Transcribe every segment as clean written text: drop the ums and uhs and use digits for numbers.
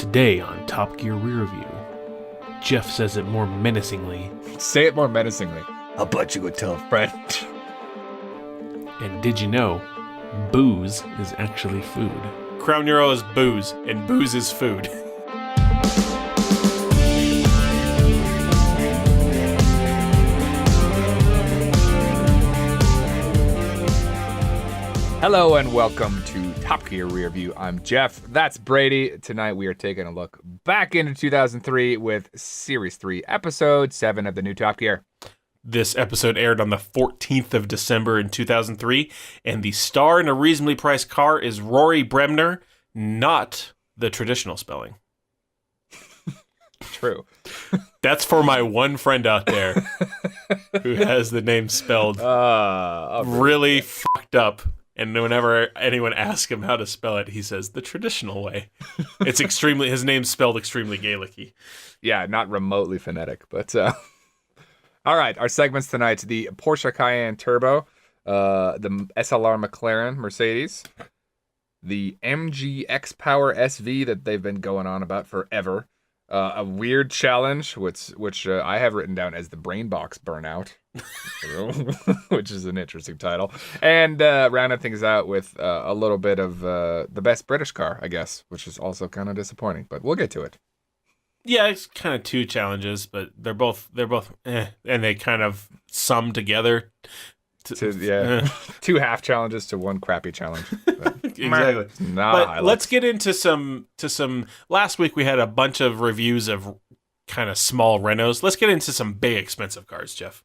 Today on Top Gear Rearview, Jeff says it more menacingly. Say it more menacingly. I'll bet you would tell a friend. And did you know, booze is actually food? Crown Euro is booze, and booze is food. Hello and welcome to Top Gear Rearview. I'm Jeff. That's Brady. Tonight we are taking a look back into 2003 with Series 3, Episode 7 of the new Top Gear. This episode aired on the 14th of December in 2003, and the star in a reasonably priced car is Rory Bremner, not the traditional spelling. True. That's for my one friend out there who has the name spelled really fucked up. And whenever anyone asks him how to spell it, he says the traditional way. It's extremely, his name's spelled extremely Gaelic-y. Yeah, not remotely phonetic, but all right, our segments tonight: the Porsche Cayenne Turbo, the SLR McLaren Mercedes, the MG XPower SV that they've been going on about forever, a weird challenge, which I have written down as the Box Burnout, which is an interesting title, and rounding things out with a little bit of the best British car, I guess, which is also kind of disappointing, but we'll get to it. Yeah, it's kind of two challenges, but they're both and they kind of sum together. Two half challenges to one crappy challenge. Exactly. But let's get into some. Last week we had a bunch of reviews of kind of small renos. Let's get into some big expensive cars, Jeff.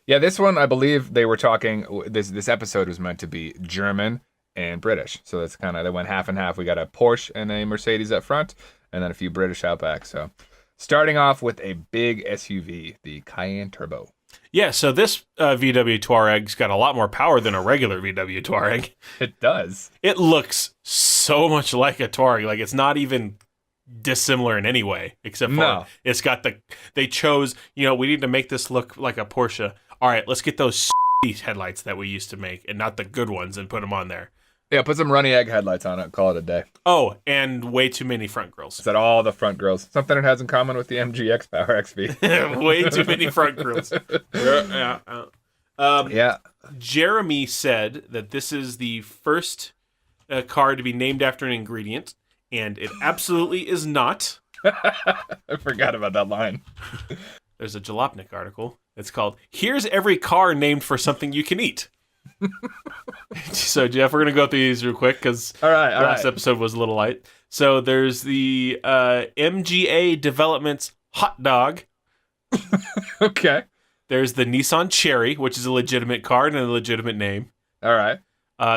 Yeah, this one I believe they were talking. This episode was meant to be German and British, so that's kind of they went half and half. We got a Porsche and a Mercedes up front, and then a few British out back. So, starting off with a big SUV, the Cayenne Turbo. Yeah, so this VW Touareg's got a lot more power than a regular VW Touareg. It does. It looks so much like a Touareg. Like, it's not even dissimilar in any way, except for it's got they chose, we need to make this look like a Porsche. All right, let's get those headlights that we used to make and not the good ones and put them on there. Yeah, put some runny egg headlights on it. Call it a day. Oh, and way too many front grills. Is that all the front grills? Something it has in common with the MG XPower SV. Way too many front grills. Yeah. Jeremy said that this is the first car to be named after an ingredient, and it absolutely is not. I forgot about that line. There's a Jalopnik article. It's called, "Here's Every Car Named for Something You Can Eat." So, Jeff, we're going to go through these real quick because last episode was a little light. So there's the MGA Development's Hot Dog. Okay. There's the Nissan Cherry, which is a legitimate car and a legitimate name. All right.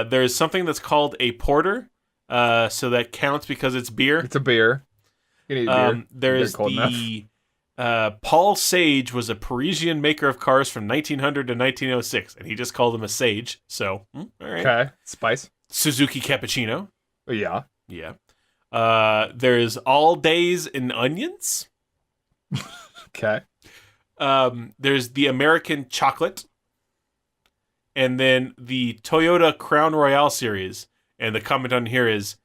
There's something that's called a porter, so that counts because it's beer. It's a beer. You can eat beer. There's the Paul Sage was a Parisian maker of cars from 1900 to 1906, and he just called him a Sage. So, all right. Okay. Spice. Suzuki Cappuccino. Yeah. Yeah. There's All Days in Onions. Okay. There's the American Chocolate. And then the Toyota Crown Royale series. And the comment on here is,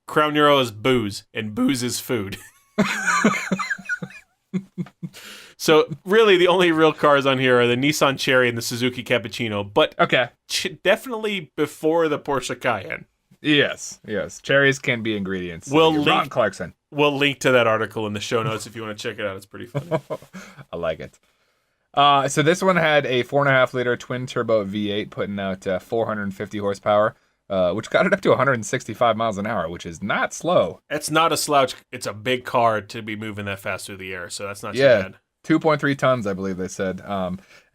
Crown Euro is booze, and booze is food. So really the only real cars on here are the Nissan Cherry and the Suzuki Cappuccino, but definitely before the Porsche Cayenne. Yes. Cherries can be ingredients. Ron Clarkson. We'll link to that article in the show notes if you want to check it out. It's pretty funny. I like it. So this one had a 4.5 liter twin turbo V8 putting out 450 horsepower. Which got it up to 165 miles an hour, which is not slow. It's not a slouch. It's a big car to be moving that fast through the air, so that's not too bad. 2.3 tons, I believe they said.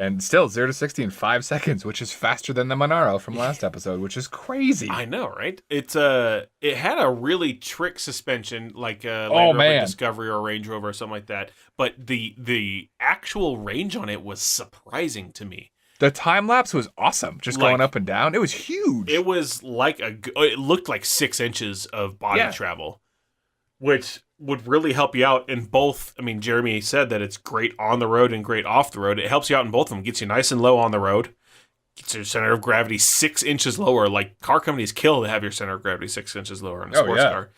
And still 0 to 60 in 5 seconds, which is faster than the Monaro from last episode, which is crazy. I know, right? It had a really trick suspension, like a Land Rover Discovery or Range Rover or something like that. But the actual range on it was surprising to me. The time lapse was awesome, just going up and down. It was huge. It was like it looked like 6 inches of body travel, which would really help you out in both. I mean, Jeremy said that it's great on the road and great off the road. It helps you out in both of them. Gets you nice and low on the road. Gets your center of gravity 6 inches lower. Like, car companies kill to have your center of gravity 6 inches lower on a sports car.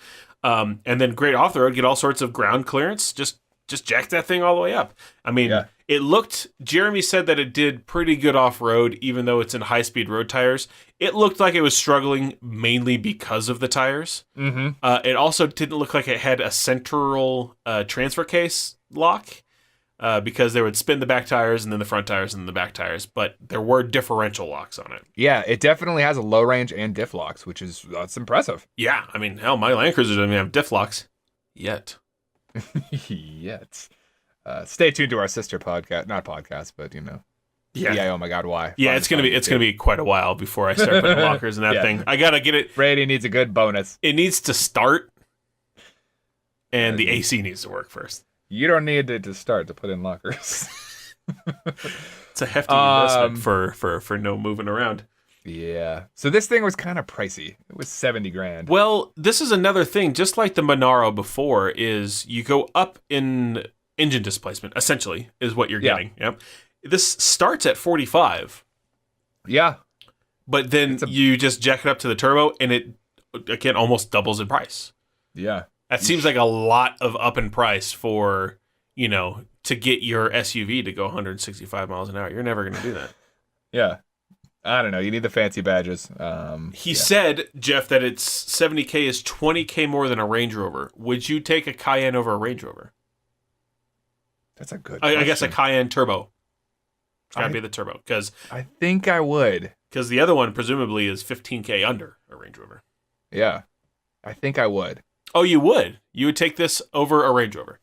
And then great off the road, get all sorts of ground clearance. Just jack that thing all the way up. I mean, It looked, Jeremy said that it did pretty good off road, even though it's in high speed road tires. It looked like it was struggling mainly because of the tires. Mm-hmm. It also didn't look like it had a central transfer case lock. Because they would spin the back tires and then the front tires and then the back tires, but there were differential locks on it. Yeah, it definitely has a low range and diff locks, which is that's impressive. Yeah, I mean, hell, my Land Cruiser doesn't have diff locks yet. Yet. Stay tuned to our sister podcast, not podcast, but Yeah, oh my God, why? Yeah, it's gonna be quite a while before I start putting lockers in that thing. I gotta get it. Brady needs a good bonus. It needs to start, and the AC needs to work first. You don't need it to start to put in lockers. It's a hefty investment for no moving around. Yeah. So this thing was kind of pricey. It was $70,000. Well, this is another thing. Just like the Monaro before, is you go up in engine displacement. Essentially, is what you're getting. Yep. This starts at 45. Yeah. But then you just jack it up to the turbo, and it again almost doubles in price. Yeah. That seems like a lot of up in price for, to get your SUV to go 165 miles an hour. You're never going to do that. Yeah. I don't know. You need the fancy badges. He said, Jeff, that it's $70,000 is $20,000 more than a Range Rover. Would you take a Cayenne over a Range Rover? That's a good I guess a Cayenne Turbo. It's got to be the Turbo. Cause I think I would. Because the other one, presumably, is $15,000 under a Range Rover. Yeah. I think I would. Oh, you would? You would take this over a Range Rover?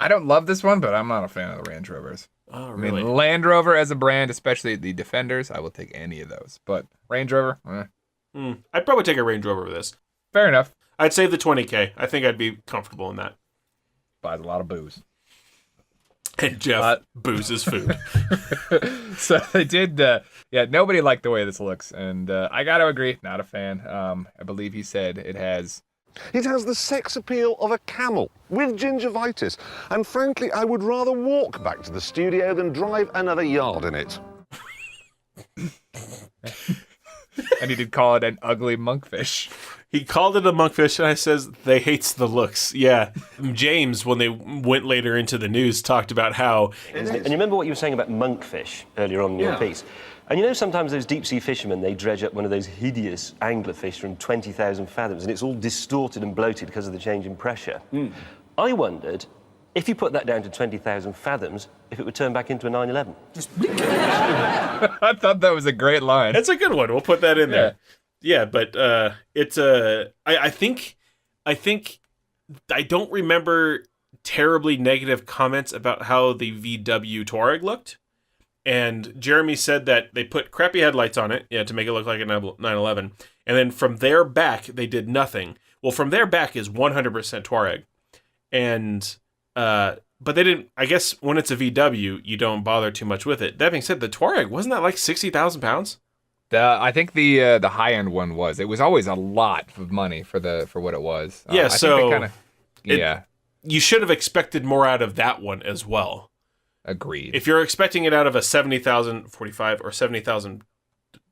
I don't love this one, but I'm not a fan of the Range Rovers. Oh, really? I mean, Land Rover as a brand, especially the Defenders, I will take any of those. But Range Rover, I'd probably take a Range Rover with this. Fair enough. I'd save the $20,000. I think I'd be comfortable in that. Buys a lot of booze. And Jeff, booze is food. So they did, nobody liked the way this looks. And I got to agree, not a fan. I believe he said it has the sex appeal of a camel with gingivitis. And frankly, I would rather walk back to the studio than drive another yard in it. And he did call it an ugly monkfish. He called it a monkfish, and I says they hates the looks. Yeah. James, when they went later into the news, talked about how... And you remember what you were saying about monkfish earlier on in your piece? And sometimes those deep-sea fishermen, they dredge up one of those hideous anglerfish from 20,000 fathoms, and it's all distorted and bloated because of the change in pressure. I wondered, if you put that down to 20,000 fathoms, if it would turn back into a 911. I thought that was a great line. That's a good one. We'll put that in there. Yeah, but it's I think I don't remember terribly negative comments about how the VW Touareg looked. And Jeremy said that they put crappy headlights on it, to make it look like a 911. And then from their back, they did nothing. Well, from their back is 100% Touareg. And, but they didn't, I guess when it's a VW, you don't bother too much with it. That being said, the Touareg, wasn't that like 60,000 pounds? I think the high-end one was. It was always a lot of money for what it was. Yeah, so you should have expected more out of that one as well. Agreed. If you're expecting it out of a 45 or 70,000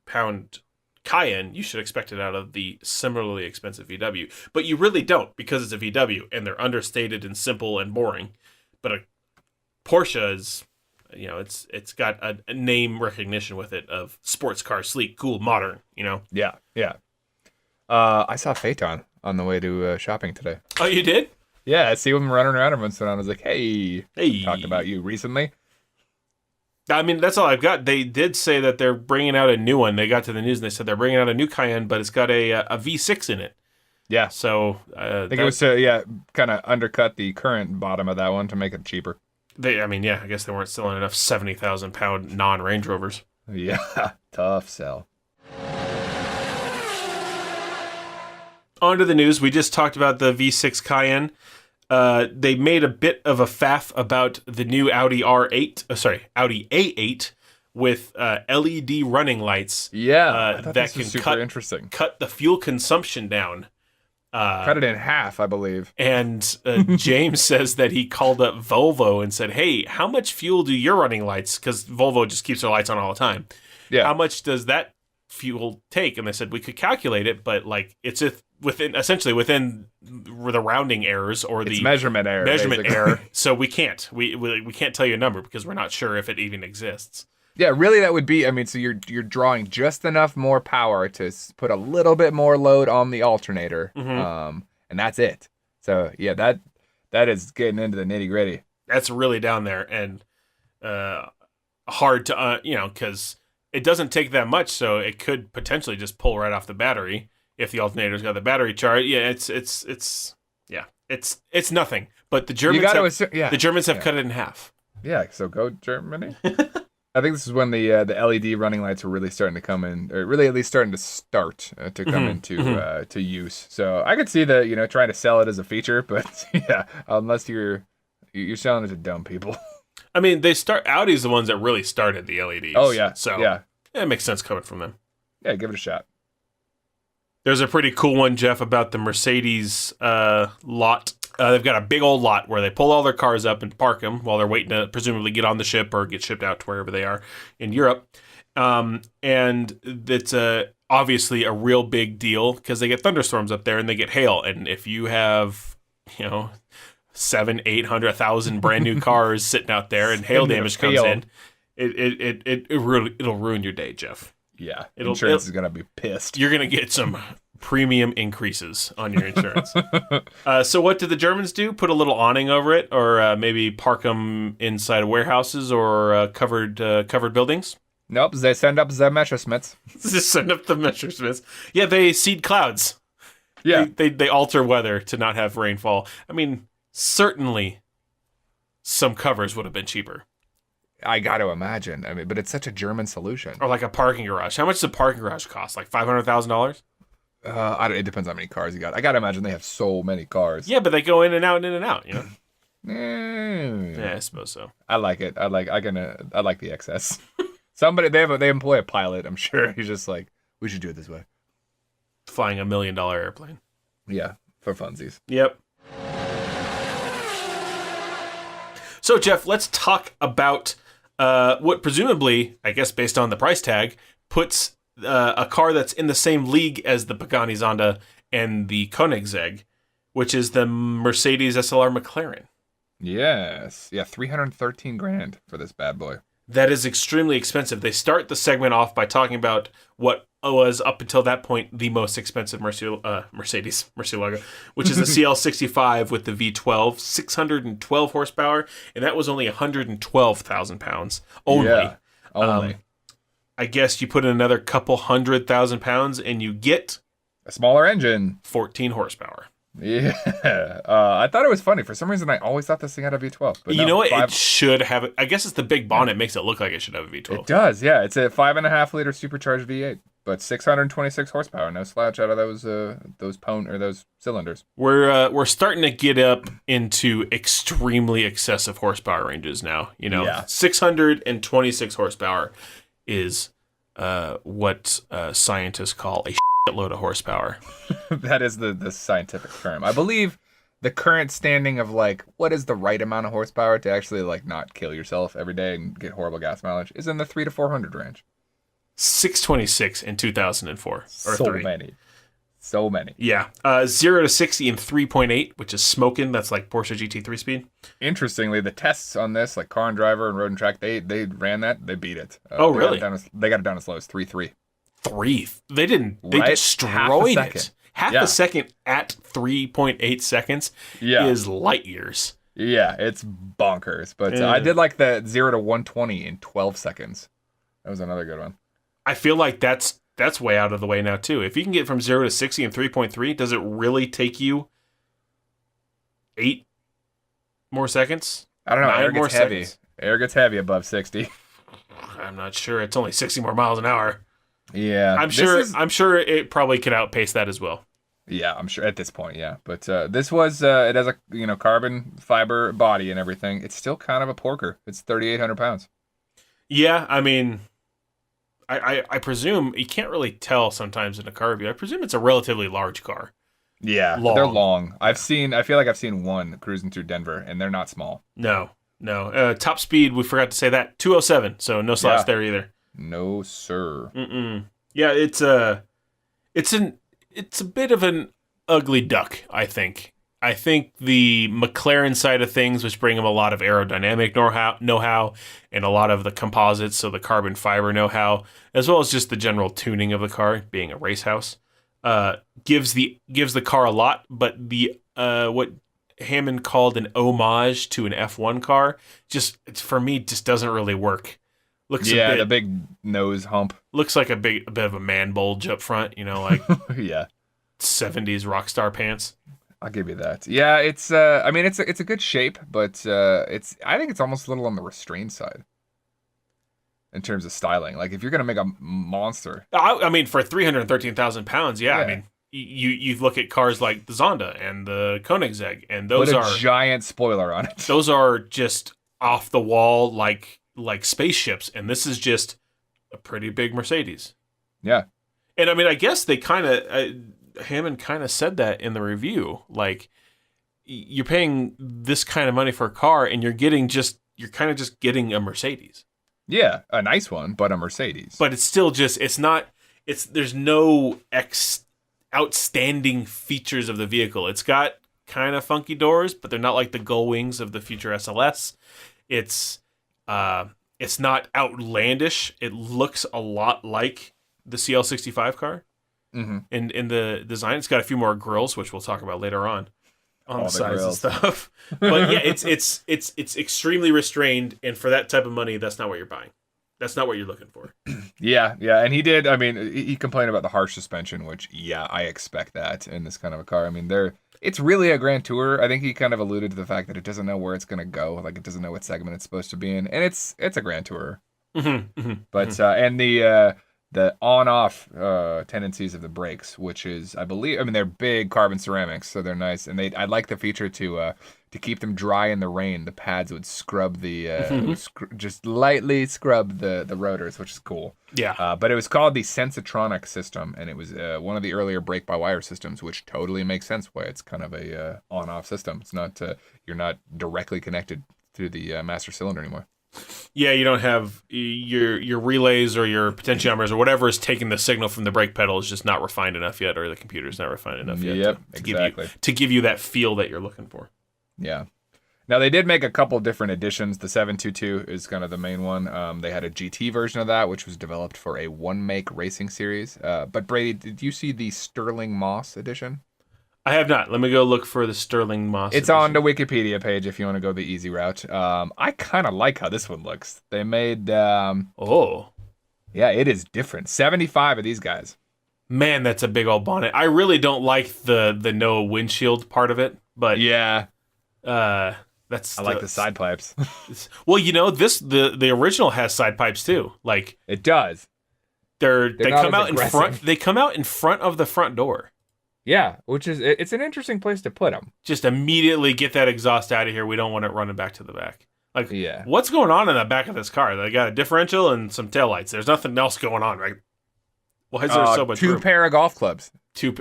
pound Cayenne, you should expect it out of the similarly expensive VW. But you really don't, because it's a VW and they're understated and simple and boring. But a Porsche is, it's got a name recognition with it of sports car, sleek, cool, modern. Yeah. I saw Phaeton on the way to shopping today. Oh, you did? Yeah, I see him running around every once in a while. I was like, hey, talked about you recently. I mean, that's all I've got. They did say that they're bringing out a new one. They got to the news and they said they're bringing out a new Cayenne, but it's got a V6 in it. Yeah. So I think it was kind of undercut the current bottom of that one to make it cheaper. I guess they weren't selling enough 70,000 pound non-Range Rovers. Yeah, tough sell. On to the news. We just talked about the V6 Cayenne. They made a bit of a faff about the new Audi Audi A8 with LED running lights. Yeah, that can cut the fuel consumption down. Cut it in half, I believe. And James says that he called up Volvo and said, hey, how much fuel do your running lights? Because Volvo just keeps their lights on all the time. Yeah. How much does that fuel take? And they said we could calculate it, but it's essentially within the rounding errors or the measurement error. Error. So we can't tell you a number because we're not sure if it even exists. Yeah, really, that would be. I mean, so you're drawing just enough more power to put a little bit more load on the alternator, and that's it. So yeah, that is getting into the nitty gritty. That's really down there and hard to because it doesn't take that much, so it could potentially just pull right off the battery if the alternator's got the battery charge. Yeah, it's nothing. But the Germans have cut it in half. Yeah, so go Germany. I think this is when the LED running lights were really starting to come in, or really at least starting to start to come into to use. So I could see the trying to sell it as a feature, but yeah, unless you're selling it to dumb people. I mean, Audi's the ones that really started the LEDs. Oh yeah, so yeah, it makes sense coming from them. Yeah, give it a shot. There's a pretty cool one, Jeff, about the Mercedes lot. They've got a big old lot where they pull all their cars up and park them while they're waiting to presumably get on the ship or get shipped out to wherever they are in Europe. And it's obviously a real big deal because they get thunderstorms up there and they get hail. And if you have, 700, 800, 1,000 brand new cars sitting out there and hail damage comes in, it'll ruin your day, Jeff. Yeah, insurance is gonna be pissed. You're gonna get some premium increases on your insurance. So what did the Germans do? Put a little awning over it, or maybe park them inside of warehouses or covered buildings? Nope, they send up the Messerschmitts. Just send up the Messerschmitts. Yeah, they seed clouds. Yeah, they alter weather to not have rainfall. I mean, certainly some covers would have been cheaper. I got to imagine. I mean, but it's such a German solution. Or like a parking garage. How much does a parking garage cost? Like $500,000? It depends how many cars you got. I got to imagine they have so many cars. Yeah, but they go in and out, Yeah, I suppose so. I like it. I like the excess. Somebody they employ a pilot. I'm sure he's just like, we should do it this way. Flying $1 million airplane. Yeah, for funsies. Yep. So Jeff, let's talk about what presumably, I guess based on the price tag, puts a car that's in the same league as the Pagani Zonda and the Koenigsegg, which is the Mercedes SLR McLaren. Yes. Yeah, $313,000 for this bad boy. That is extremely expensive. They start the segment off by talking about what was up until that point the most expensive Mercedes Murcielago, which is the CL65 with the V12, 612 horsepower, and that was only 112,000 pounds only. Yeah, only. I guess you put in another couple 100,000 pounds and you get a smaller engine, 14 horsepower. Yeah, I thought it was funny. For some reason, I always thought this thing had a V12. But you know what? It should have. I guess it's the big bonnet makes it look like it should have a V12. It does, yeah. It's a 5.5-liter supercharged V8, but 626 horsepower. No slouch out of those cylinders. We're starting to get up into extremely excessive horsepower ranges now. 626 horsepower is what scientists call a load of horsepower. That is the scientific term. I believe the current standing of what is the right amount of horsepower to actually not kill yourself every day and get horrible gas mileage is in the 300 to 400 range. 626 in 2004 or so 3. So many. Yeah. 0 to 60 in 3.8, which is smoking. That's like Porsche GT3 speed. Interestingly, the tests on this, like Car and Driver and Road and Track, they ran that. They beat it. Really? They got it down as low as 3.3. They didn't. They destroyed it. Half a second at 3.8 seconds is light years. Yeah, it's bonkers. But I did like the 0 to 120 in 12 seconds. That was another good one. I feel like that's way out of the way now too. If you can get from 0 to 60 in 3.3, does it really take you 8 more seconds? I don't know. 9 more seconds? Air gets heavy above 60. I'm not sure. It's only 60 more miles an hour. Yeah, I'm sure it probably could outpace that as well. Yeah, I'm sure at this point, yeah. But this was it has a carbon fiber body and everything. It's still kind of a porker. It's 3,800 pounds. Yeah, I mean, I presume you can't really tell sometimes in a car review. I presume it's a relatively large car. Yeah, they're long. I feel like I've seen one cruising through Denver, and they're not small. No. Top speed, we forgot to say that, 207. So no slouch there either. No, sir. Yeah, it's a bit of an ugly duck, I think. I think the McLaren side of things, which bring them a lot of aerodynamic know-how and a lot of the composites, so the carbon fiber know-how, as well as just the general tuning of the car, being a race house, gives the car a lot. But the what Hammond called an homage to an F1 car, just for me, just doesn't really work. Looks the big nose hump looks like a bit of a man bulge up front, like yeah, 70s rock star pants. I'll give you that. Yeah, it's I mean it's a good shape, but I think it's almost a little on the restrained side in terms of styling. Like if you're gonna make a monster, I mean for 313,000 pounds, yeah. I mean you look at cars like the Zonda and the Koenigsegg, and those put are a giant spoiler on it. Those are just off the wall like spaceships, and this is just a pretty big Mercedes. Yeah, and I mean I guess they kind of. Hammond kind of said that in the review. Like, you're paying this kind of money for a car, and you're kind of just getting a Mercedes. Yeah, a nice one, but a Mercedes. But it's still just, there's no outstanding features of the vehicle. It's got kind of funky doors, but they're not like the gull wings of the future SLS. It's not outlandish. It looks a lot like the CL65 car. Mm-hmm. In the design, it's got a few more grills, which we'll talk about later on the sides and stuff. But yeah, it's extremely restrained, and for that type of money, that's not what you're buying. That's not what you're looking for. Yeah, and he did. I mean, he complained about the harsh suspension, which I expect that in this kind of a car. I mean, it's really a Grand Tour. I think he kind of alluded to the fact that it doesn't know where it's going to go, like it doesn't know what segment it's supposed to be in, and it's a Grand Tour. Mm-hmm, mm-hmm, but and the on-off tendencies of the brakes, which is, I believe, they're big carbon ceramics, so they're nice. And I like the feature to keep them dry in the rain. The pads would scrub just lightly scrub the rotors, which is cool. Yeah. But it was called the Sensatronic system, and it was one of the earlier brake-by-wire systems, which totally makes sense why it's kind of a on-off system. It's not you're not directly connected to the master cylinder anymore. Yeah, you don't have your relays or your potentiometers or whatever is taking the signal from the brake pedal is just not refined enough yet, or the computer's not refined enough yet. Yep, exactly. To give you that feel that you're looking for. Yeah. Now, they did make a couple different editions. The 722 is kind of the main one. They had a GT version of that, which was developed for a one-make racing series. But Brady, did you see the Sterling Moss edition? I have not. Let me go look for the Sterling Moss. It's edition. on the Wikipedia page if you want to go the easy route. I kind of like how this one looks. They made... oh. Yeah, it is different. 75 of these guys. Man, that's a big old bonnet. I really don't like the no windshield part of it, but... Yeah. I like the side pipes. Well, the original has side pipes too. Like it does. They come out in front. They come out in front of the front door. Yeah, it's an interesting place to put them. Just immediately get that exhaust out of here. We don't want it running back to the back. Like, what's going on in the back of this car? They got a differential and some taillights. There's nothing else going on, right? Why is there so much room? 2 pair of golf clubs.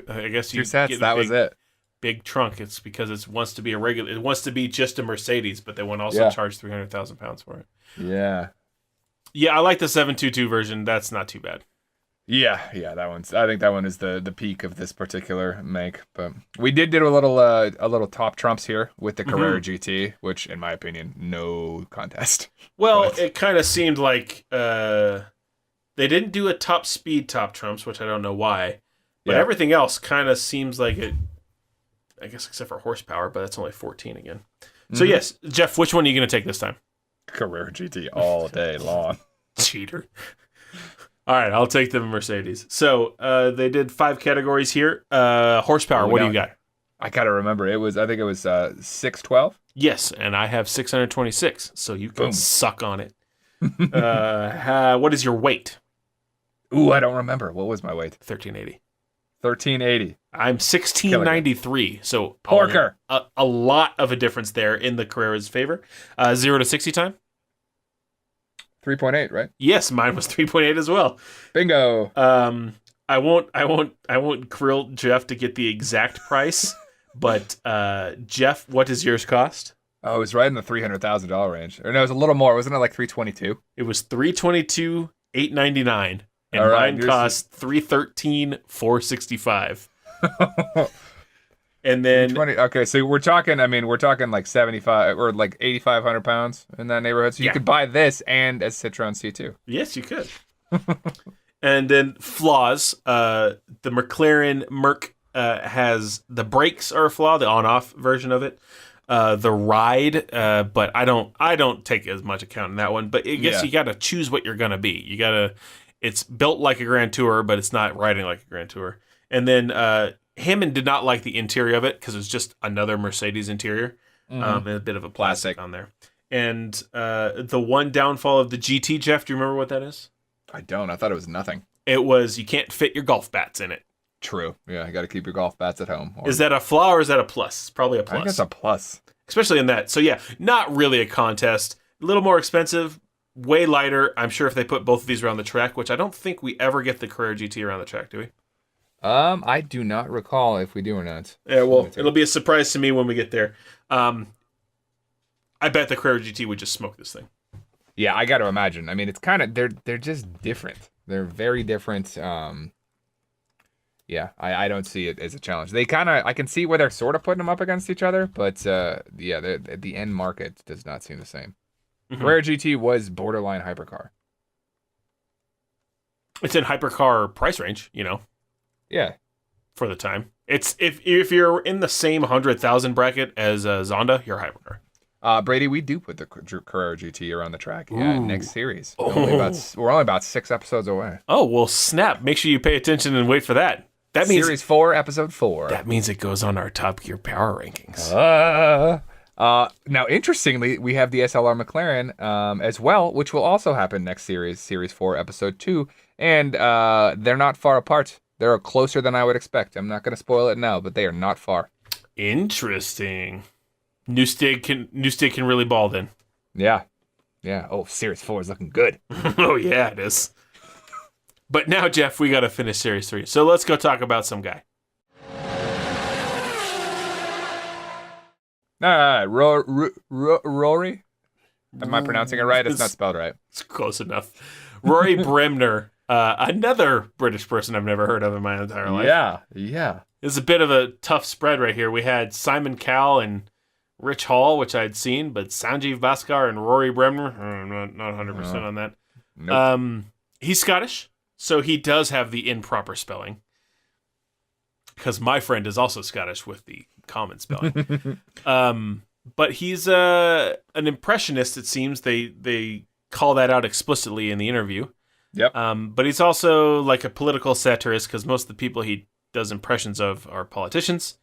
I guess 2 sets. That was it. Big trunk. It's because it wants to be it wants to be just a Mercedes, but they want to also charge 300,000 pounds for it. Yeah. Yeah, I like the 722 version. That's not too bad. Yeah, I think that one is the peak of this particular make. But we did do a little top trumps here with the Carrera GT, which in my opinion, no contest. Well, it kind of seemed like they didn't do a top speed top trumps, which I don't know why. But everything else kind of seems like it, I guess except for horsepower, but that's only 14 again. So yes, Jeff, which one are you going to take this time? Carrera GT all day long. Cheater. All right, I'll take the Mercedes. So they did 5 categories here. Horsepower, what do you got? I gotta remember. I think it was 612. Yes, and I have 626, so you can suck on it. What is your weight? Ooh, I don't remember. What was my weight? 1380. 1380. I'm 1693, so Porker. A lot of a difference there in the Carrera's favor. 0 to 60 time? 3.8, right? Yes, mine was 3.8 as well. Bingo. I won't grill Jeff to get the exact price, but Jeff, what does yours cost? Oh, it was right in the $300,000 range. Or no, it was a little more. Wasn't it like 322? It was 322, $899, and mine cost $313, $465. And then okay, so we're talking like 75 or like 8,500 pounds in that neighborhood. So you could buy this and a Citroen C2. Yes, you could. And then flaws. The McLaren Merc has the brakes are a flaw, the on-off version of it. The ride, but I don't take as much account in that one. But I guess you got to choose what you're gonna be. It's built like a Grand Tour, but it's not riding like a Grand Tour. And then Hammond did not like the interior of it because it's just another Mercedes interior, and a bit of a plastic on there. And the one downfall of the GT, Jeff, do you remember what that is? I don't. I thought it was nothing. It was you can't fit your golf bats in it. True. Yeah, you got to keep your golf bats at home. Is that a flaw or is that a plus? It's probably a plus. I think it's a plus. Especially in that. So yeah, not really a contest. A little more expensive, way lighter. I'm sure if they put both of these around the track, which I don't think we ever get the Carrera GT around the track, do we? I do not recall if we do or not. Yeah, well, it'll be a surprise to me when we get there. I bet the Carrera GT would just smoke this thing. Yeah, I got to imagine. I mean, it's kind of they're just different. They're very different. Yeah, I don't see it as a challenge. I can see where they're sort of putting them up against each other, but the end market does not seem the same. Carrera GT was borderline hypercar. It's in hypercar price range, Yeah. For the time. It's if you're in the same 100,000 bracket as Zonda, you're hypercar. Brady, we do put the Carrera GT around the track. Yeah, next series. We're only about 6 episodes away. Oh, well, snap. Make sure you pay attention and wait for that. That means Series 4, Episode 4. That means it goes on our Top Gear Power Rankings. Now, interestingly, we have the SLR McLaren as well, which will also happen next series, Series 4, Episode 2. And they're not far apart. They're closer than I would expect. I'm not going to spoil it now, but they are not far. Interesting. New Stig can really ball then. Yeah. Oh, Series 4 is looking good. Oh, yeah, it is. But now, Jeff, we got to finish Series 3. So let's go talk about some guy. Rory? Am I pronouncing it right? It's not spelled right. It's close enough. Rory Bremner, another British person I've never heard of in my entire life. Yeah. It's a bit of a tough spread right here. We had Simon Cowell and Rich Hall, which I'd seen, but Sanjeev Bhaskar and Rory Bremner, I'm not 100% on that. Nope. He's Scottish, so he does have the improper spelling. Because my friend is also Scottish with the common spelling. But he's an impressionist, it seems. They call that out explicitly in the interview. Yep. But he's also like a political satirist, because most of the people he does impressions of are politicians.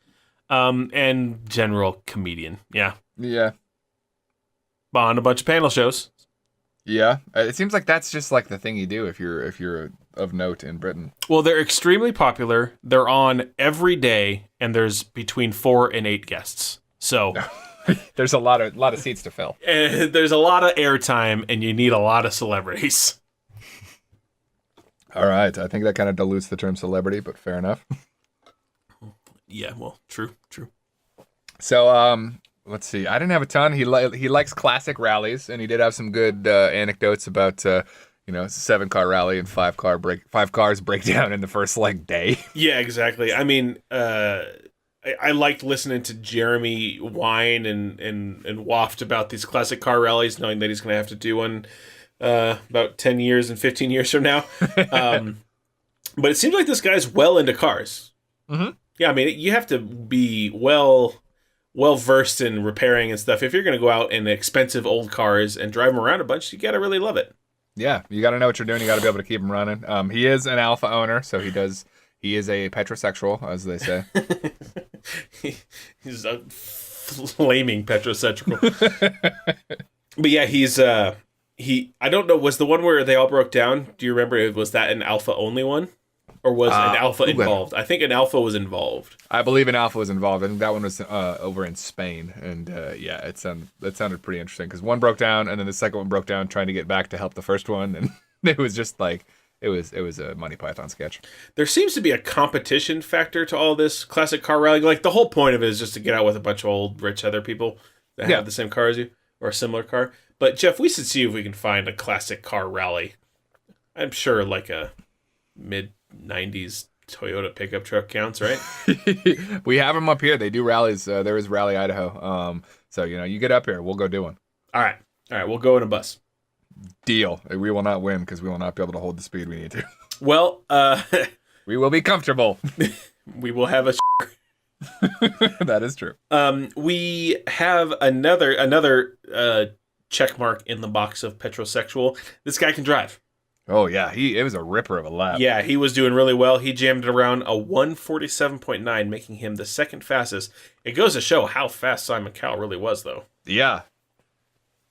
And general comedian. Yeah. On a bunch of panel shows. Yeah. It seems like that's just like the thing you do if you're of note in Britain. Well, they're extremely popular. They're on every day, and there's between 4 and 8 guests. So there's a lot of seats to fill. There's a lot of airtime, and you need a lot of celebrities. All right. I think that kind of dilutes the term celebrity, but fair enough. Yeah, well, true. So, let's see. I didn't have a ton. He likes classic rallies, and he did have some good anecdotes about 7-car rally and 5 cars break down in the first day. Yeah, exactly. I mean, I liked listening to Jeremy whine and waft about these classic car rallies, knowing that he's going to have to do one about 10 years and 15 years from now. But it seems like this guy's well into cars. Mm-hmm. Yeah, I mean, you have to be well versed in repairing and stuff. If you're going to go out in expensive old cars and drive them around a bunch, you got to really love it. Yeah, you got to know what you're doing. You got to be able to keep them running. He is an alpha owner, so he is a petrosexual, as they say. He's a flaming petrosexual. But yeah, I don't know, was the one where they all broke down, do you remember, was that an alpha only one? Or was an alpha involved? I think an alpha was involved. I believe an alpha was involved. I think that one was over in Spain. And it sounded pretty interesting. Because one broke down, and then the second one broke down trying to get back to help the first one. And it was just like, it was a Monty Python sketch. There seems to be a competition factor to all this classic car rally. Like, the whole point of it is just to get out with a bunch of old, rich other people that have the same car as you, or a similar car. But, Jeff, we should see if we can find a classic car rally. I'm sure, like a mid-90s Toyota pickup truck counts, right? We have them up here. They do rallies. There is Rally Idaho. So, you get up here. We'll go do one. All right. We'll go in a bus. Deal. We will not win because we will not be able to hold the speed we need to. Well, we will be comfortable. We will have a That is true. We have another check mark in the box of Petrosexual. This guy can drive. Oh, yeah. It was a ripper of a lap. Yeah, he was doing really well. He jammed it around a 147.9, making him the second fastest. It goes to show how fast Simon Cowell really was, though. Yeah.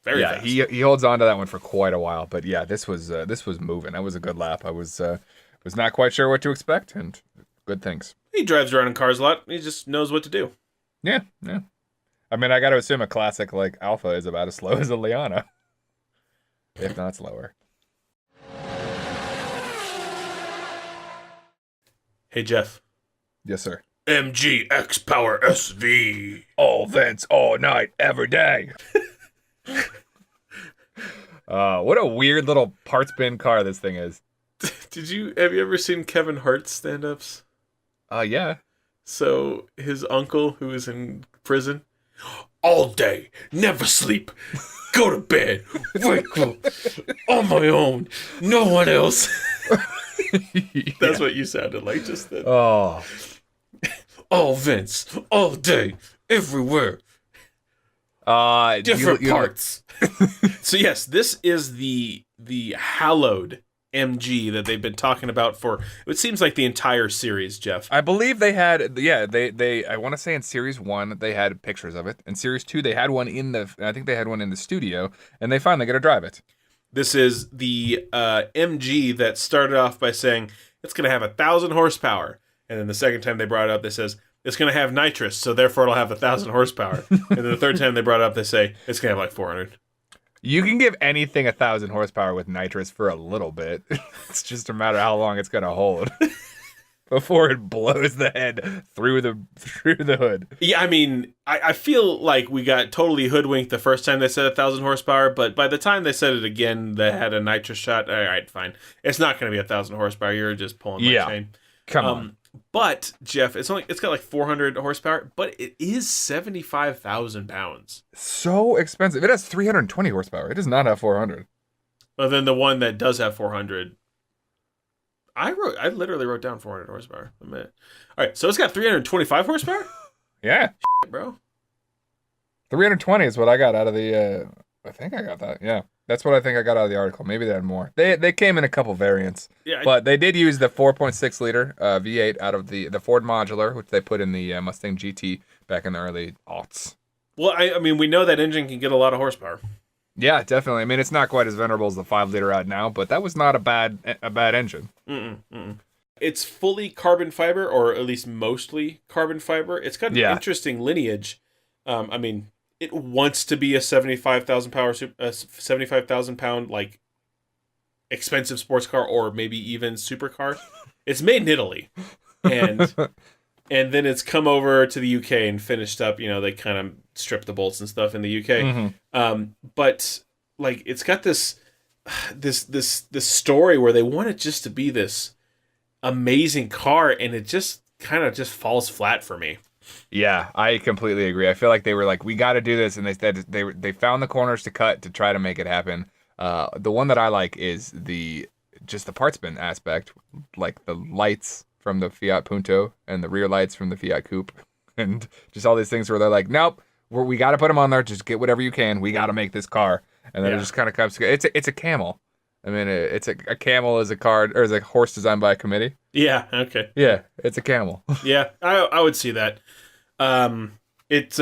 Very fast. He holds on to that one for quite a while. But yeah, this was moving. That was a good lap. I was not quite sure what to expect, and good things. He drives around in cars a lot. He just knows what to do. Yeah. I mean, I got to assume a classic like Alpha is about as slow as a Liana, if not slower. Hey, Jeff. Yes, sir. MG XPower SV. All vents, all night, every day. What a weird little parts bin car this thing is. Have you ever seen Kevin Hart's stand-ups? Yeah. So his uncle, who is in prison, all day, never sleep, go to bed, wake up, on my own, no one else. That's what you sounded like just then. Oh. All vents, all day, everywhere. Different parts. So yes, this is the hallowed MG that they've been talking about for, it seems like the entire series, Jeff. I believe they had, they I want to say in Series 1, they had pictures of it. In Series 2, they had one I think they had one in the studio, and they finally got to drive it. This is the MG that started off by saying, it's going to have 1,000 horsepower. And then the second time they brought it up, they says, it's going to have nitrous, so therefore it'll have 1,000 horsepower. And then the third time they brought it up, they say, it's going to have like 400. You can give anything 1,000 horsepower with nitrous for a little bit. It's just a matter of how long it's going to hold before it blows the head through the hood. Yeah, I mean, I feel like we got totally hoodwinked the first time they said 1,000 horsepower, but by the time they said it again, they had a nitrous shot. All right, fine. It's not going to be 1,000 horsepower. You're just pulling my chain. Come on. But Jeff, it's got like 400 horsepower, but it is 75,000 pounds. So expensive. It has 320 horsepower. It does not have 400. Well, then the one that does have 400, I literally wrote down 400 horsepower. A minute. All right, so it's got 325 horsepower. Yeah, shit, bro. 320 is what I got out of the. I think I got that. Yeah. That's what I think I got out of the article. Maybe they had more. They came in a couple variants. Yeah, but they did use the 4.6 liter V8 out of the Ford Modular, which they put in the Mustang GT back in the early aughts. Well, I mean, we know that engine can get a lot of horsepower. Yeah, definitely. I mean, it's not quite as venerable as the 5 liter out now, but that was not a bad engine. It's fully carbon fiber, or at least mostly carbon fiber. It's got an interesting lineage. I mean, it wants to be a 75,000 pound like expensive sports car, or maybe even supercar. It's made in Italy, and then it's come over to the UK and finished up. They kind of stripped the bolts and stuff in the UK. But like, it's got this story where they want it just to be this amazing car, and it just kind of just falls flat for me. Yeah, I completely agree. I feel like they were like, we got to do this, and they found the corners to cut to try to make it happen. The one that I like is the parts bin aspect, like the lights from the Fiat Punto and the rear lights from the Fiat Coupe, and just all these things where they're like, nope, we got to put them on there. Just get whatever you can. We got to make this car, and then it just kind of comes together. It's a camel. I mean, it's a camel is a car, or is a horse designed by a committee. Yeah. Okay. Yeah, it's a camel. Yeah, I would see that. It's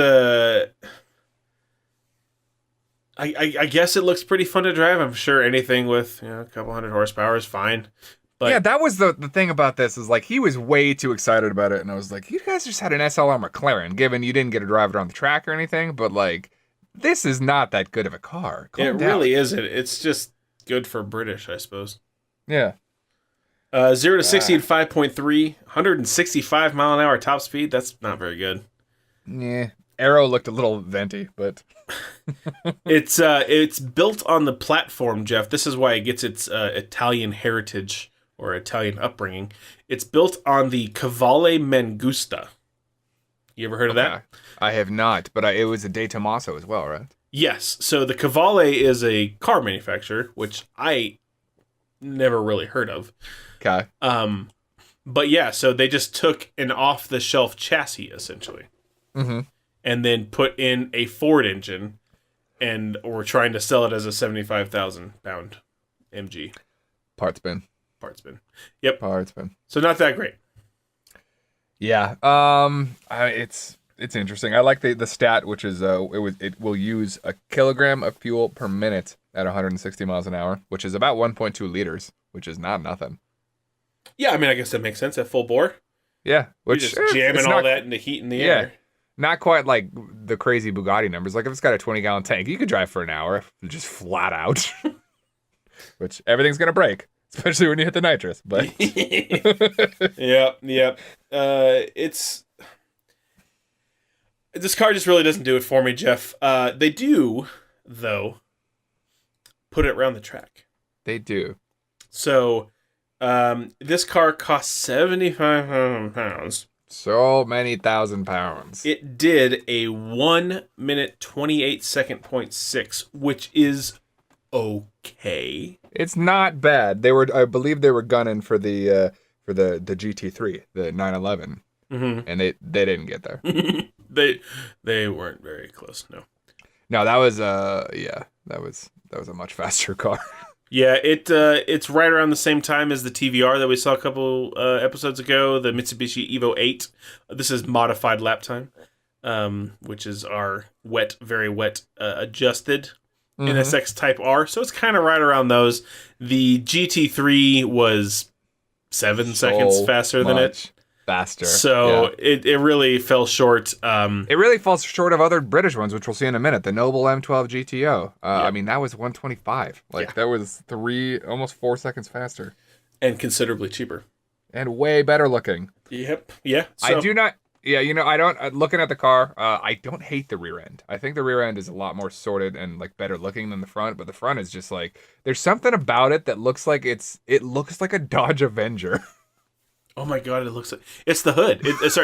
I guess it looks pretty fun to drive. I'm sure anything with a couple hundred horsepower is fine. But yeah, that was the thing about this, is like, he was way too excited about it, and I was like, you guys just had an SLR McLaren, given you didn't get to drive it on the track or anything, but like, this is not that good of a car. Calm down. Really isn't. It's just good for British, I suppose. Yeah. 0 to 60 at 5.3, 165 mile an hour top speed. That's not very good. Yeah. Aero looked a little venti, but it's built on the platform, Jeff. This is why it gets its Italian heritage or Italian upbringing. It's built on the Cavalli Mangusta. You ever heard of that? I have not, but it was a De Tomaso as well, right? Yes. So the Cavalli is a car manufacturer, which I never really heard of. Okay. But yeah, so they just took an off-the-shelf chassis, essentially, and then put in a Ford engine, and were trying to sell it as a 75,000-pound MG. Parts bin. Yep. Parts bin. So not that great. Yeah. It's interesting. I like the stat, which is it will use a kilogram of fuel per minute at 160 miles an hour, which is about 1.2 liters, which is not nothing. Yeah, I mean, I guess that makes sense at full bore. Yeah, which just jamming all that into heat in the air. Not quite like the crazy Bugatti numbers. Like if it's got a 20-gallon tank, you could drive for an hour just flat out. Which everything's gonna break, especially when you hit the nitrous. But yep. This car just really doesn't do it for me, Jeff. They do, though, put it around the track. They do. So, this car cost 7,500 pounds. So many thousand pounds. It did a 1 minute 28 second 0.6, which is okay. It's not bad. I believe they were gunning for the GT3, the 911, and they didn't get there. They weren't very close. No, that was that was a much faster car. Yeah, it's right around the same time as the TVR that we saw a couple episodes ago, the Mitsubishi Evo 8. This is modified lap time, which is our very wet, adjusted NSX Type R. So it's kind of right around those. The GT3 was 7 seconds faster than it. Faster. So it really fell short. It really falls short of other British ones, which we'll see in a minute. The Noble M12 GTO. I mean, that was 125. That was almost 4 seconds faster. And considerably cheaper. And way better looking. Yep. Yeah. So. I do not... Yeah, I don't... Looking at the car, I don't hate the rear end. I think the rear end is a lot more sorted and, better looking than the front. But the front is just, there's something about it that looks like it looks like a Dodge Avenger. Oh my god! It looks like it's the hood. It's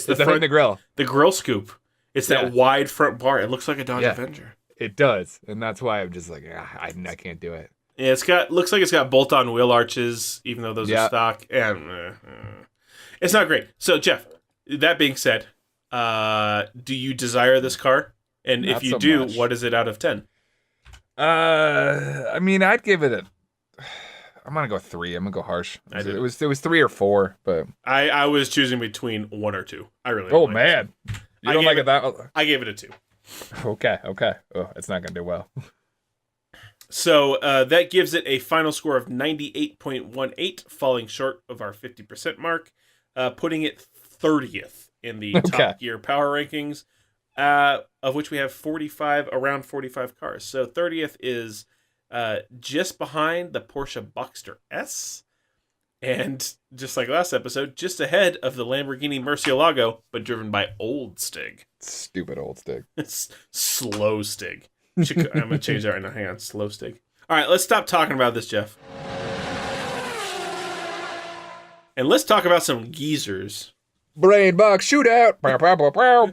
the front, hood, the grill, the grill scoop. It's that wide front bar. It looks like a Dodge Avenger. It does, and that's why I'm just I can't do it. Yeah, looks like it's got bolt-on wheel arches, even though those are stock, and it's not great. So Jeff, that being said, do you desire this car? And if you do, what is it out of 10? I mean, I'd give it I'm gonna go 3. I'm gonna go harsh. It was 3 or 4, but I was choosing between 1 or 2. I really. Oh man, you don't like it that? I gave it a 2. Okay. Oh, it's not gonna do well. So that gives it a final score of 98.18, falling short of our 50% mark, putting it 30th in the Top Gear Power Rankings, of which we have around 45 cars. So 30th is. Just behind the Porsche Boxster S, and just like last episode, just ahead of the Lamborghini Murcielago, but driven by Old Stig. Stupid Old Stig. It's Slow Stig. I'm going to change that right now. Hang on, Slow Stig. All right, let's stop talking about this, Jeff. And let's talk about some geezers. Brain box shootout. Pow, pow, pow, pow.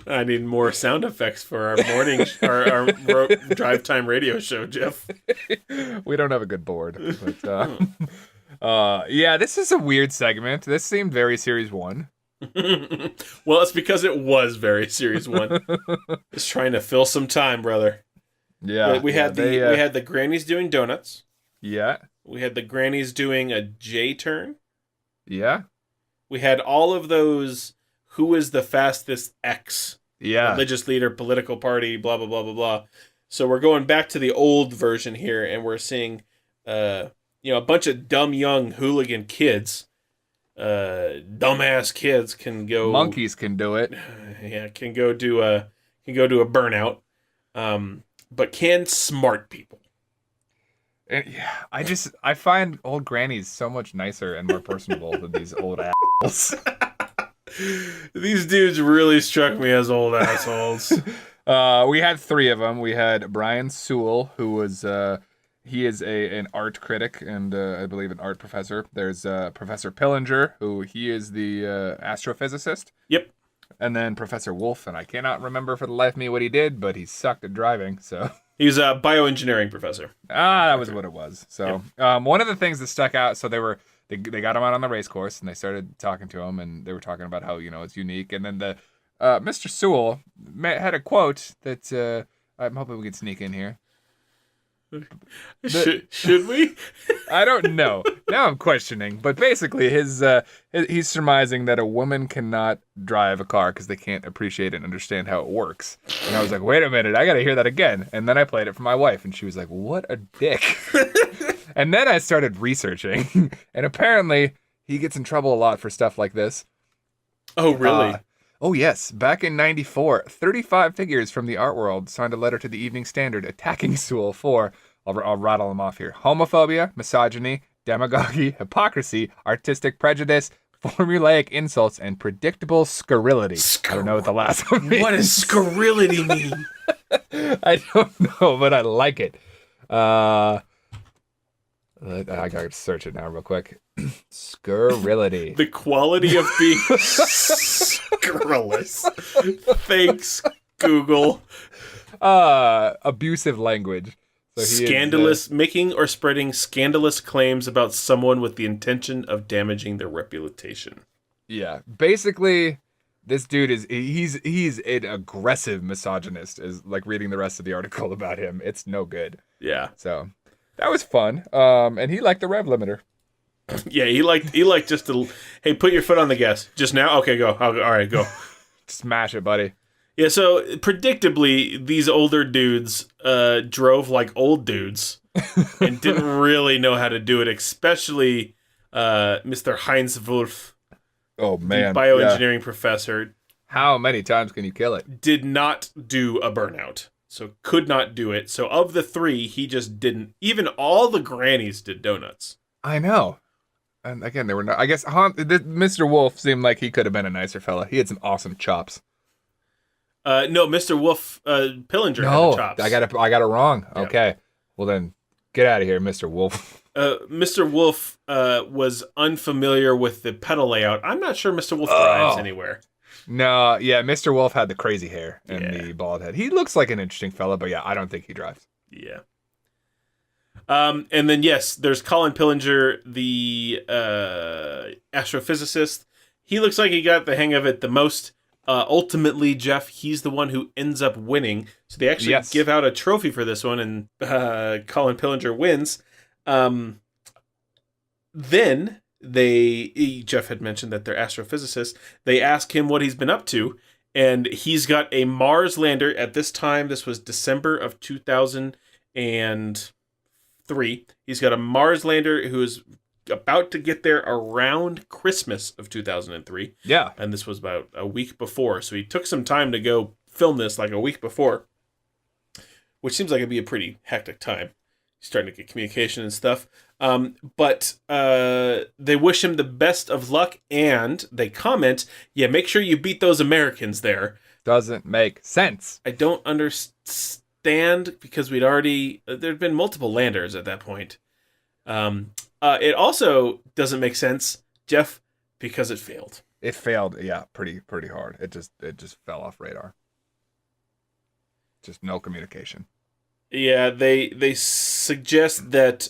I need more sound effects for our morning, our drive time radio show, Jeff. We don't have a good board, but yeah, this is a weird segment. This seemed very Series 1. Well, it's because it was very Series 1. Just trying to fill some time, brother. Yeah, we had the grannies doing donuts. Yeah, we had the grannies doing a J turn. Yeah, we had all of those. Who is the fastest X? Yeah. Religious leader, political party, blah, blah, blah, blah, blah. So we're going back to the old version here, and we're seeing, a bunch of dumb young hooligan kids, dumbass kids can go. Monkeys can do it. Yeah, can go do a burnout. But can smart people? And yeah, I find old grannies so much nicer and more personable than these old assholes. These dudes really struck me as old assholes. We had 3 of them. We had Brian Sewell, who was He is an art critic and I believe an art professor. There's Professor Pillinger, who he is the astrophysicist. Yep. And then Professor Wolf, and I cannot remember for the life of me what he did, but he sucked at driving, so... He was a bioengineering professor. That was what it was. So one of the things that stuck out, so they got him out on the race course, and they started talking to him, and they were talking about how, it's unique. And then the Mr. Sewell had a quote that I'm hoping we can sneak in here. Should we? I don't know. Now I'm questioning. But basically, he's surmising that a woman cannot drive a car because they can't appreciate and understand how it works. And I was like, wait a minute, I got to hear that again. And then I played it for my wife, and she was like, what a dick. And then I started researching, and apparently he gets in trouble a lot for stuff like this. Oh, really? Oh, yes. Back in 94, 35 figures from the art world signed a letter to the Evening Standard attacking Sewell for, I'll rattle them off here, homophobia, misogyny, demagoguery, hypocrisy, artistic prejudice, formulaic insults, and predictable scurrility. I don't know what the last one means. What does scurrility mean? I don't know, but I like it. I gotta search it now real quick. Scurrility. The quality of being scurrilous. Thanks, Google. Abusive language. So scandalous, making or spreading scandalous claims about someone with the intention of damaging their reputation. Yeah, basically, this dude he's an aggressive misogynist. Is like reading the rest of the article about him. It's no good. Yeah. So that was fun. And he liked the rev limiter. Yeah, he liked just to, hey, put your foot on the gas. Just now? Okay, go. All right, go. Smash it, buddy. Yeah, so predictably, these older dudes drove like old dudes and didn't really know how to do it, especially Mr. Heinz Wolf. Oh, man. The bioengineering professor. How many times can you kill it? Did not do a burnout. So could not do it. So of the three, he just didn't. Even all the grannies did donuts. I know. And again, they were not. I guess Mr. Wolf seemed like he could have been a nicer fella. He had some awesome chops. No, Mr. Wolf Pillinger had the chops. I got it wrong. Yep. Okay. Well then, get out of here, Mr. Wolf. Mr. Wolf was unfamiliar with the pedal layout. I'm not sure Mr. Wolf drives anywhere. No, yeah, Mr. Wolf had the crazy hair and the bald head. He looks like an interesting fella, but yeah, I don't think he drives. Yeah. And then, yes, there's Colin Pillinger, the astrophysicist. He looks like he got the hang of it the most. Ultimately, Jeff, he's the one who ends up winning. So they actually give out a trophy for this one, and Colin Pillinger wins. Then Jeff had mentioned that they're astrophysicists. They ask him what he's been up to, and he's got a Mars lander. At this time, this was December of 2003. He's got a Mars lander who is about to get there around Christmas of 2003. Yeah. And this was about a week before. So he took some time to go film this like a week before, which seems like it'd be a pretty hectic time. He's starting to get communication and stuff. But they wish him the best of luck, and they comment, yeah, make sure you beat those Americans there. Doesn't make sense. I don't understand, because there'd been multiple landers at that point. It also doesn't make sense, Jeff, because it failed. It failed, yeah, pretty hard. It just fell off radar. Just no communication. Yeah, they suggest that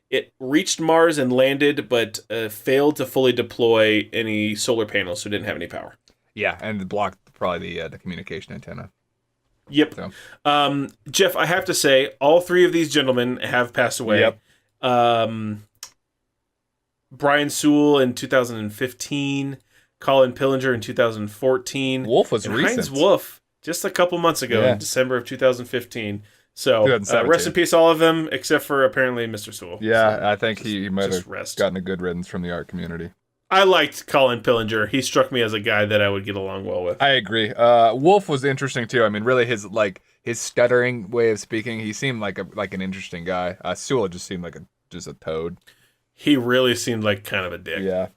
it reached Mars and landed, but failed to fully deploy any solar panels, so it didn't have any power. Yeah, and it blocked probably the communication antenna. Yep. So. Jeff, I have to say, all three of these gentlemen have passed away. Yep. Brian Sewell in 2015, Colin Pillinger in 2014. Wolf was recent. Heinz Wolf just a couple months ago in December of 2015. So rest in peace, all of them, except for apparently Mr. Sewell. Yeah, so, I think he might have gotten a good riddance from the art community. I liked Colin Pillinger. He struck me as a guy that I would get along well with. I agree. Wolf was interesting too. I mean, really, his stuttering way of speaking, he seemed like an interesting guy. Sewell just seemed like just a toad. He really seemed like kind of a dick. Yeah.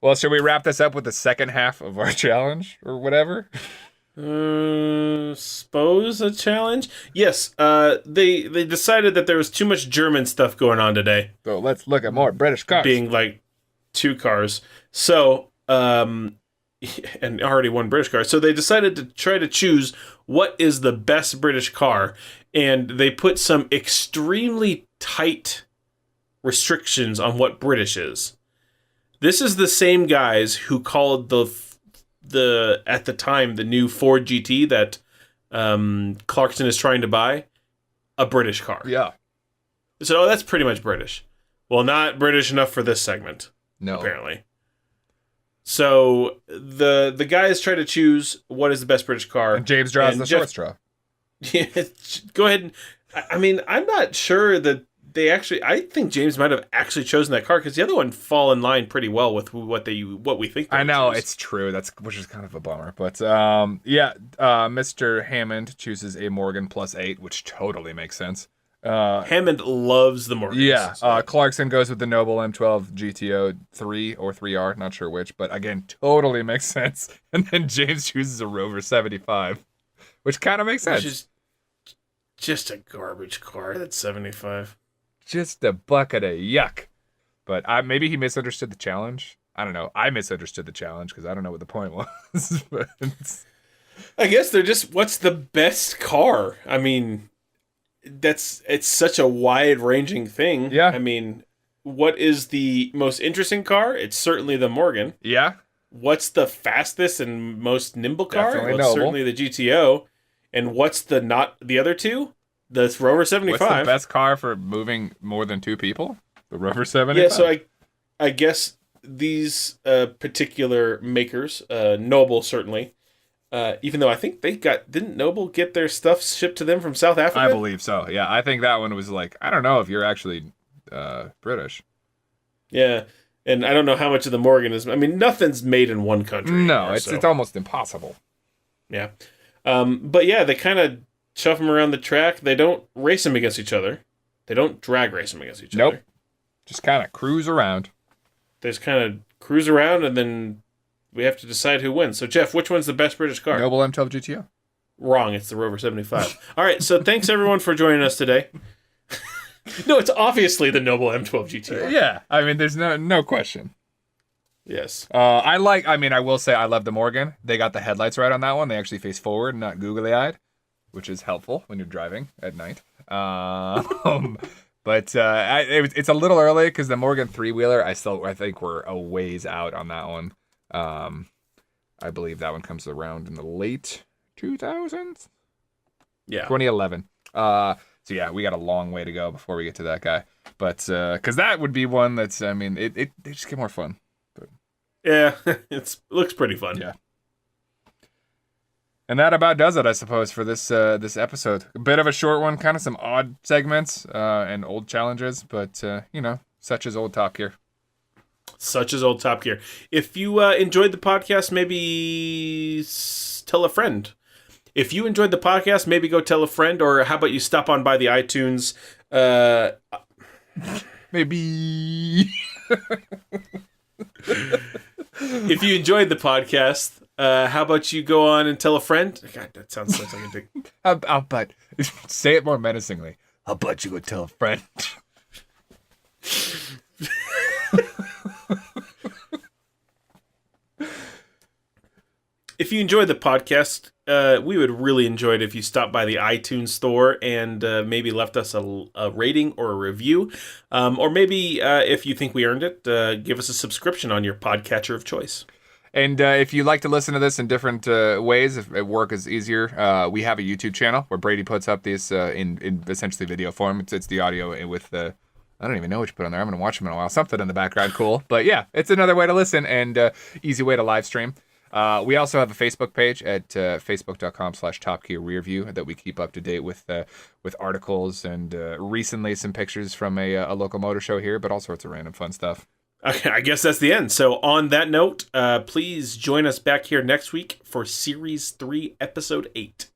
Well, should we wrap this up with the second half of our challenge or whatever? Suppose a challenge? Yes. They decided that there was too much German stuff going on today. So let's look at more British cars. Being like 2 cars. So, and already 1 British car. So they decided to try to choose what is the best British car, and they put some extremely tight restrictions on what British is. This is the same guys who called the at the time the new Ford GT that Clarkson is trying to buy a British car. Yeah. So that's pretty much British. Well, not British enough for this segment. No. Apparently. So the guys try to choose what is the best British car. And James draws the short straw. Yeah, go ahead. I mean, I'm not sure that they actually. I think James might have actually chosen that car because the other one fall in line pretty well with what we think. I know it's true. Which is kind of a bummer, but Mr. Hammond chooses a Morgan +8, which totally makes sense. Hammond loves the Morgans. Yeah. So. Clarkson goes with the Noble M12 GTO 3 or 3R, not sure which, but again, totally makes sense. And then James chooses a Rover 75, which kind of makes sense. Which is just a garbage car. That's 75. Just a bucket of yuck. But maybe he misunderstood the challenge. I don't know. I misunderstood the challenge because I don't know what the point was. But I guess they're just, what's the best car? I mean, it's such a wide-ranging thing. Yeah. I mean, what is the most interesting car? It's certainly the Morgan. Yeah. What's the fastest and most nimble car? Definitely Well, it's certainly the GTO. And what's the other two? The Rover 75. What's the best car for moving more than 2 people? The Rover 75. Yeah, so I guess these particular makers, Noble certainly, even though I think didn't Noble get their stuff shipped to them from South Africa? I believe so. Yeah, I think that one was like, I don't know if you're actually British. Yeah, and I don't know how much of the Morgan is. I mean, nothing's made in one country. No, anymore, it's almost impossible. Yeah, but yeah, they kind of shove them around the track. They don't race them against each other. They don't drag race them against each other. Just kind of cruise around. They just kind of cruise around, and then we have to decide who wins. So, Jeff, which one's the best British car? Noble M12 GTO. Wrong. It's the Rover 75. All right, so thanks, everyone, for joining us today. No, it's obviously the Noble M12 GTO. Yeah, I mean, there's no question. Yes. I will say I love the Morgan. They got the headlights right on that one. They actually face forward, not googly-eyed, which is helpful when you're driving at night. But it's a little early because the Morgan 3-wheeler, I think we're a ways out on that one. I believe that one comes around in the late 2000s. Yeah. 2011. So yeah, we got a long way to go before we get to that guy. But because that would be one that's, I mean, they just get more fun. But, yeah, it looks pretty fun. Yeah. And that about does it, I suppose, for this episode. A bit of a short one, kind of some odd segments and old challenges, but, such is old Top Gear. Such as old Top Gear. If you enjoyed the podcast, maybe tell a friend. If you enjoyed the podcast, maybe go tell a friend, or how about you stop on by the iTunes? Maybe. If you enjoyed the podcast, how about you go on and tell a friend? God, that sounds like a big... How about... Say it more menacingly. How about you go tell a friend? If you enjoyed the podcast, we would really enjoy it if you stopped by the iTunes store and maybe left us a rating or a review. Or maybe if you think we earned it, give us a subscription on your podcatcher of choice. And if you like to listen to this in different ways, if work is easier, we have a YouTube channel where Brady puts up these in essentially video form. It's the audio with the... I don't even know what you put on there. I'm going to watch them in a while. Something in the background, cool. But yeah, it's another way to listen and easy way to live stream. We also have a Facebook page at facebook.com/TopGearRearview that we keep up to date with articles and recently some pictures from a local motor show here, but all sorts of random fun stuff. Okay, I guess that's the end. So on that note, please join us back here next week for Series 3, Episode 8.